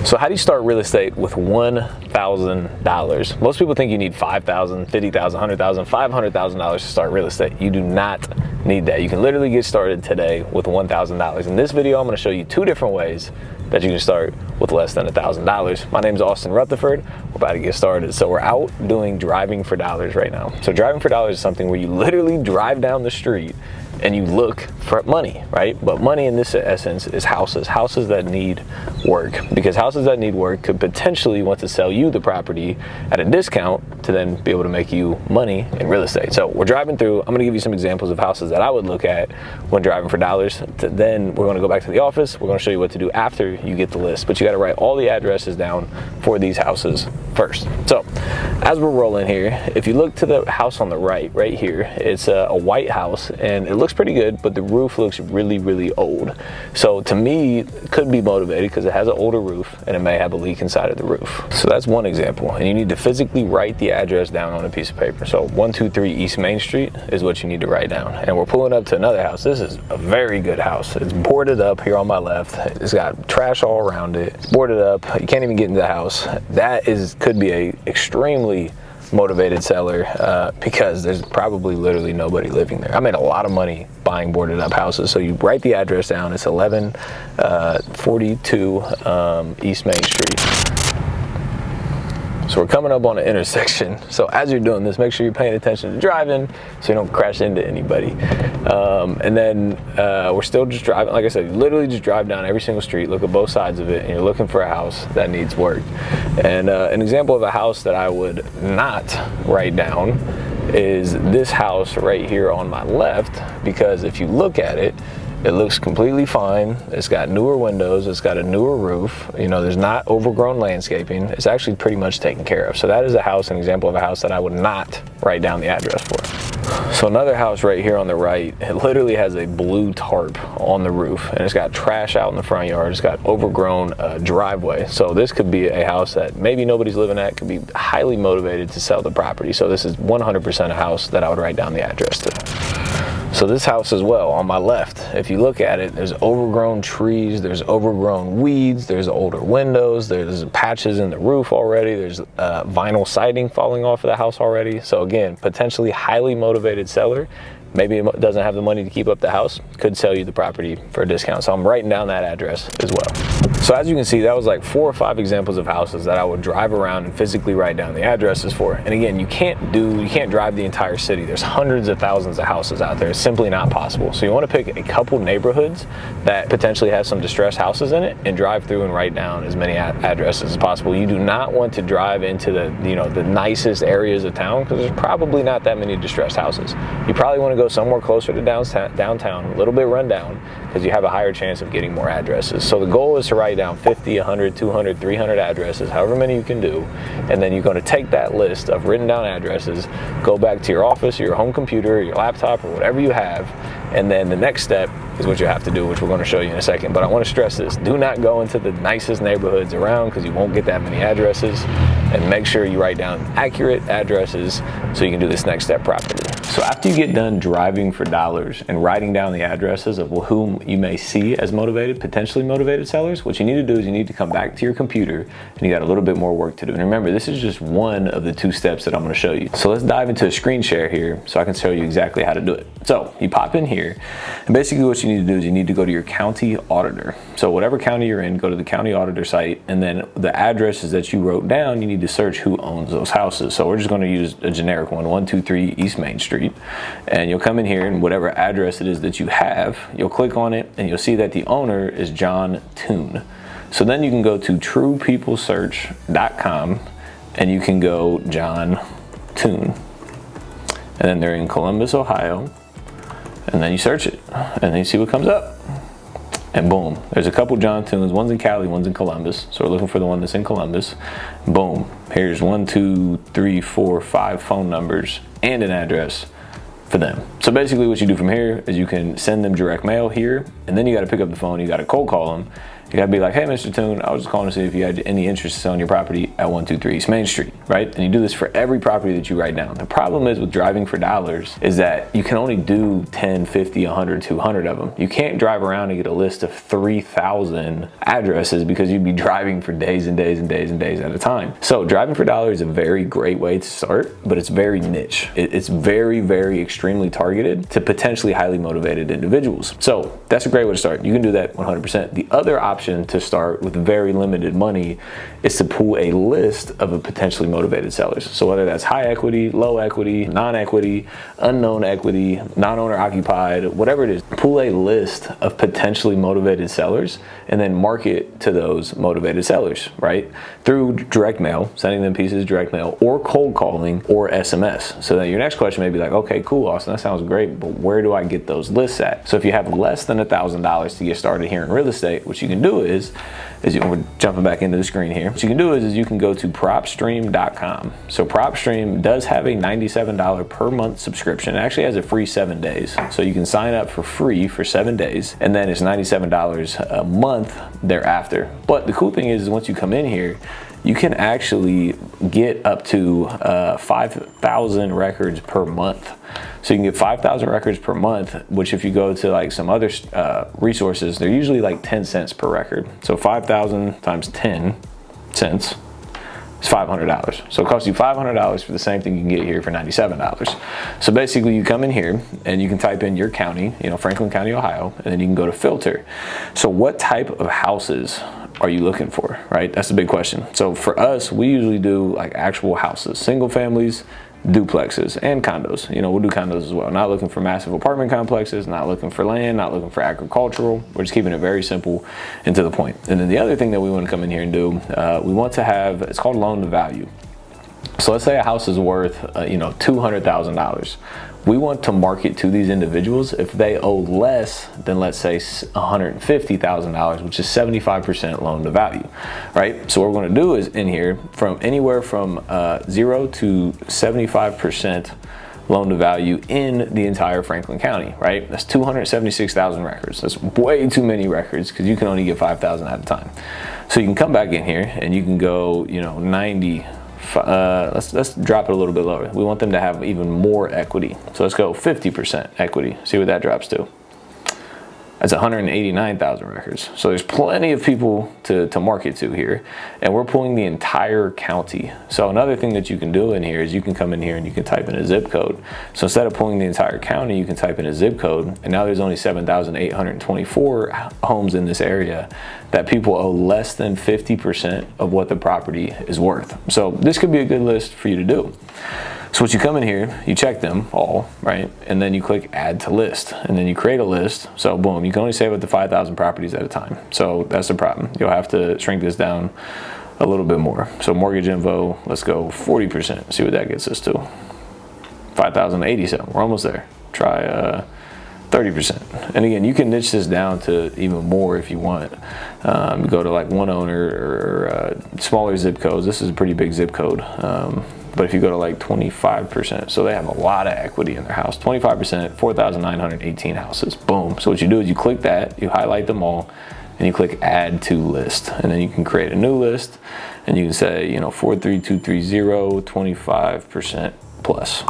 So how do you start real estate with $1,000? Most people think you need $5,000, $50,000, $100,000, $500,000 to start real estate. You do not need that. You can literally get started today with $1,000. In this video, I'm going to show you 2 different ways that you can start with less than $1,000. My name is Austin Rutherford. We're about to get started. So we're out doing driving for dollars right now. So driving for dollars is something where you literally drive down the street and you look for money, right? But money in this essence is houses that need work, because houses that need work could potentially want to sell you the property at a discount to then be able to make you money in real estate. So we're driving through. I'm gonna give you some examples of houses that I would look at when driving for dollars. Then we're gonna go back to the office. We're gonna show you what to do after you get the list, but you gotta write all the addresses down for these houses first. So as we're rolling here, if you look to the house on the right here, it's a white house and it looks pretty good, but the roof looks really old. So to me, it could be motivated because it has an older roof and it may have a leak inside of the roof. So that's one example, and you need to physically write the address down on a piece of paper. So 123 East Main Street is what you need to write down. And we're pulling up to another house. This is a very good house. It's boarded up here on my left. It's got trash all around it. It's boarded up. You can't even get into the house. That could be a extremely motivated seller because there's probably literally nobody living there. I made a lot of money buying boarded up houses. So you write the address down. It's 1142 East Main Street. So we're coming up on an intersection. So as you're doing this, make sure you're paying attention to driving so you don't crash into anybody. And then we're still just driving. Like I said, you literally just drive down every single street, look at both sides of it, and you're looking for a house that needs work. And an example of a house that I would not write down is this house right here on my left, because if you look at it, it looks completely fine. It's got newer windows. It's got a newer roof. You know, there's not overgrown landscaping. It's actually pretty much taken care of. So that is a house, an example of a house that I would not write down the address for. So another house right here on the right, it literally has a blue tarp on the roof, and it's got trash out in the front yard. It's got overgrown driveway. So this could be a house that maybe nobody's living at, could be highly motivated to sell the property. So this is 100% a house that I would write down the address to. So this house as well, on my left, if you look at it, there's overgrown trees, there's overgrown weeds, there's older windows, there's patches in the roof already, there's vinyl siding falling off of the house already. So again, potentially highly motivated seller. Maybe it doesn't have the money to keep up the house, could sell you the property for a discount. So I'm writing down that address as well. So as you can see, that was like 4 or 5 examples of houses that I would drive around and physically write down the addresses for. And again, you can't drive the entire city. There's hundreds of thousands of houses out there. It's simply not possible. So you want to pick a couple neighborhoods that potentially have some distressed houses in it and drive through and write down as many addresses as possible. You do not want to drive into the nicest areas of town, because there's probably not that many distressed houses. You probably want to go somewhere closer to downtown, a little bit run down, because you have a higher chance of getting more addresses. So the goal is to write down 50, 100, 200, 300 addresses, however many you can do, and then you're going to take that list of written down addresses, go back to your office or your home computer or your laptop or whatever you have, and then the next step is what you have to do, which we're going to show you in a second. But I want to stress this: do not go into the nicest neighborhoods around, because you won't get that many addresses, and make sure you write down accurate addresses so you can do this next step properly. So after you get done driving for dollars and writing down the addresses of whom you may see as potentially motivated sellers, what you need to do is you need to come back to your computer, and you got a little bit more work to do. And remember, this is just one of the 2 steps that I'm going to show you. So let's dive into a screen share here so I can show you exactly how to do it. So you pop in here, and basically what you need to do is you need to go to your county auditor. So whatever county you're in, go to the county auditor site, and then the addresses that you wrote down, you need to search who owns those houses. So we're just going to use a generic one, 123 East Main Street. And you'll come in here, and whatever address it is that you have, you'll click on it, and you'll see that the owner is John Toon. So then you can go to truepeoplesearch.com, and you can go John Toon. And then they're in Columbus, Ohio. And then you search it, and then you see what comes up. And boom, there's a couple John Toons. One's in Cali, one's in Columbus. So we're looking for the one that's in Columbus. Boom, here's 1, 2, 3, 4, 5 phone numbers and an address for them. So basically what you do from here is you can send them direct mail here, and then you got to pick up the phone, you got to cold call them, You gotta be like, hey, Mr. Toon, I was just calling to see if you had any interest in selling your property at 123 East Main Street, right? And you do this for every property that you write down. The problem is with driving for dollars is that you can only do 10, 50, 100, 200 of them. You can't drive around and get a list of 3,000 addresses because you'd be driving for days and days and days and days at a time. So driving for dollars is a very great way to start, but it's very niche. It's very, very extremely targeted to potentially highly motivated individuals. So that's a great way to start. You can do that 100%. The other option to start with very limited money is to pull a list of a potentially motivated sellers. So whether that's high equity, low equity, non-equity, unknown equity, non-owner occupied, whatever it is, pull a list of potentially motivated sellers and then market to those motivated sellers, right? Through direct mail, sending them pieces of direct mail, or cold calling, or SMS. So then your next question may be like, okay, cool, Austin, that sounds great, but where do I get those lists at? So if you have less than $1,000 to get started here in real estate, what you can do is we're jumping back into the screen here. What you can do is you can go to propstream.com. So Propstream does have a $97 per month subscription. It actually has a free 7 days. So you can sign up for free for 7 days, and then it's $97 a month thereafter. But the cool thing is once you come in here, you can actually get up to 5,000 records per month. So you can get 5,000 records per month, which if you go to like some other resources, they're usually like 10 cents per record. So 5,000 times 10 cents is $500. So it costs you $500 for the same thing you can get here for $97. So basically you come in here and you can type in your county, Franklin County, Ohio, and then you can go to filter. So what type of houses are you looking for, right? That's the big question. So for us, we usually do like actual houses, single families, duplexes, and condos. We'll do condos as well. Not looking for massive apartment complexes, not looking for land, not looking for agricultural. We're just keeping it very simple and to the point. And then the other thing that we want to come in here and do, we want to have, it's called loan to value. So let's say a house is worth, $200,000. We want to market to these individuals if they owe less than, let's say, $150,000, which is 75% loan to value, right? So what we're going to do is in here from anywhere from 0 to 75% loan to value in the entire Franklin County, right? That's 276,000 records. That's way too many records because you can only get 5,000 at a time. So you can come back in here and you can go, 90. Let's drop it a little bit lower. We want them to have even more equity. So let's go 50% equity. See what that drops to. That's 189,000 records. So there's plenty of people to market to here, and we're pulling the entire county. So another thing that you can do in here is you can come in here and you can type in a zip code. So instead of pulling the entire county, you can type in a zip code, and now there's only 7,824 homes in this area that people owe less than 50% of what the property is worth. So this could be a good list for you to do. So once you come in here, you check them all, right? And then you click add to list, and then you create a list. So boom, you can only save up to 5,000 properties at a time. So that's the problem. You'll have to shrink this down a little bit more. So mortgage info, let's go 40%. See what that gets us to. 5,087, we're almost there. Try 30%. And again, you can niche this down to even more if you want. Go to like one owner or smaller zip codes. This is a pretty big zip code. But if you go to like 25%, so they have a lot of equity in their house, 25%, 4,918 houses, boom. So what you do is you click that, you highlight them all, and you click add to list. And then you can create a new list, and you can say, 43230, 25% plus.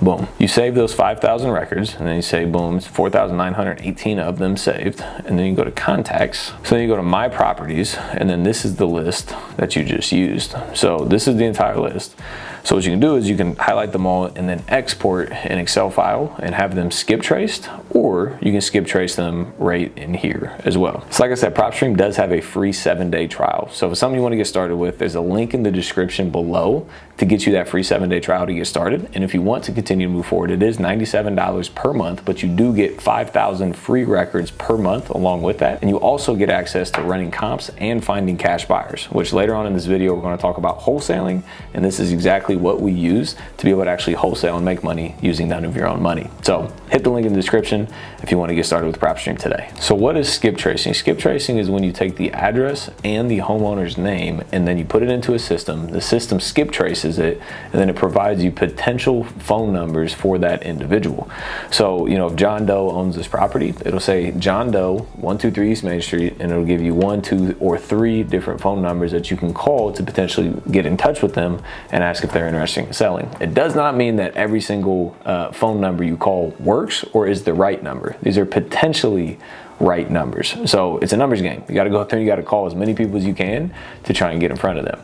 Boom. You save those 5,000 records, and then you say, boom, it's 4,918 of them saved. And then you go to contacts. So then you go to my properties, and then this is the list that you just used. So this is the entire list. So what you can do is you can highlight them all and then export an Excel file and have them skip traced, or you can skip trace them right in here as well. So like I said, Propstream does have a free 7-day trial. So if it's something you want to get started with, there's a link in the description below to get you that free 7-day trial to get started. And if you want to continue to move forward, it is $97 per month, but you do get 5,000 free records per month along with that. And you also get access to running comps and finding cash buyers, which later on in this video, we're going to talk about wholesaling. And this is exactly exactly what we use to be able to actually wholesale and make money using none of your own money. So hit the link in the description if you want to get started with Propstream today. So what is skip tracing? Skip tracing is when you take the address and the homeowner's name and then you put it into a system. The system skip traces it, and then it provides you potential phone numbers for that individual. So, you know, if John Doe owns this property, it'll say John Doe, 123 East Main Street, and it'll give you 1, 2, or 3 different phone numbers that you can call to potentially get in touch with them and ask if they're interested in selling. It does not mean that every single phone number you call works or is the right number. These are potentially right numbers. So it's a numbers game. You got to go out there and you got to call as many people as you can to try and get in front of them.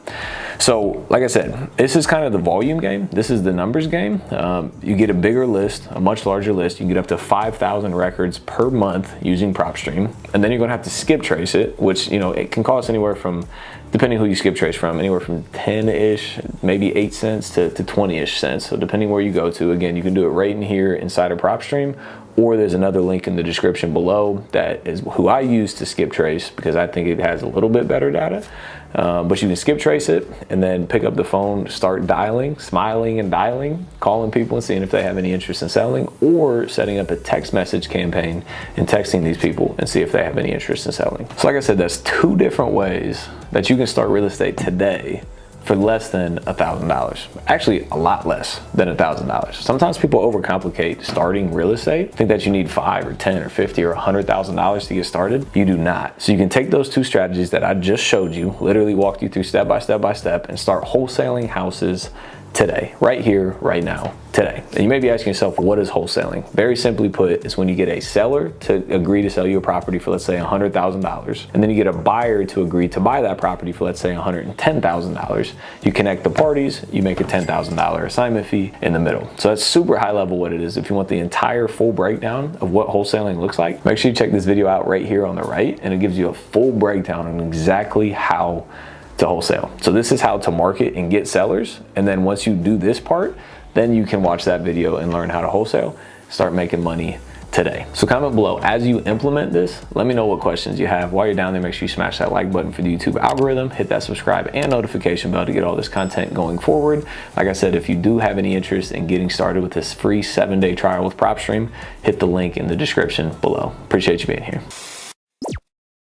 So like I said, this is kind of the volume game. This is the numbers game. You get a bigger list, a much larger list. You can get up to 5,000 records per month using Propstream. And then you're going to have to skip trace it, which, you know, it can cost anywhere from, depending who you skip trace from, anywhere from 10-ish, maybe 8 cents to 20-ish cents. So depending where you go to, again, you can do it right in here inside of Propstream, or there's another link in the description below that is who I use to skip trace because I think it has a little bit better data. But you can skip trace it and then pick up the phone, start dialing, smiling and dialing, calling people and seeing if they have any interest in selling, or setting up a text message campaign and texting these people and see if they have any interest in selling. So like I said, that's 2 different ways that you can start real estate today for less than $1,000. Actually, a lot less than $1,000. Sometimes people overcomplicate starting real estate, think that you need $5 or $10 or $50 or $100,000 to get started. You do not. So you can take those 2 strategies that I just showed you, literally walked you through step by step, and start wholesaling houses today, right here, right now, today. And you may be asking yourself, what is wholesaling? Very simply put, it's when you get a seller to agree to sell you a property for, let's say, $100,000, and then you get a buyer to agree to buy that property for, let's say, $110,000. You connect the parties, you make a $10,000 assignment fee in the middle. So that's super high level what it is. If you want the entire full breakdown of what wholesaling looks like, make sure you check this video out right here on the right, and it gives you a full breakdown on exactly how to wholesale. So this is how to market and get sellers. And then once you do this part, then you can watch that video and learn how to wholesale, start making money today. So comment below as you implement this. Let me know what questions you have. While you're down there, make sure you smash that like button for the YouTube algorithm, hit that subscribe and notification bell to get all this content going forward. Like I said, if you do have any interest in getting started with this free 7-day trial with Propstream, hit the link in the description below. Appreciate you being here.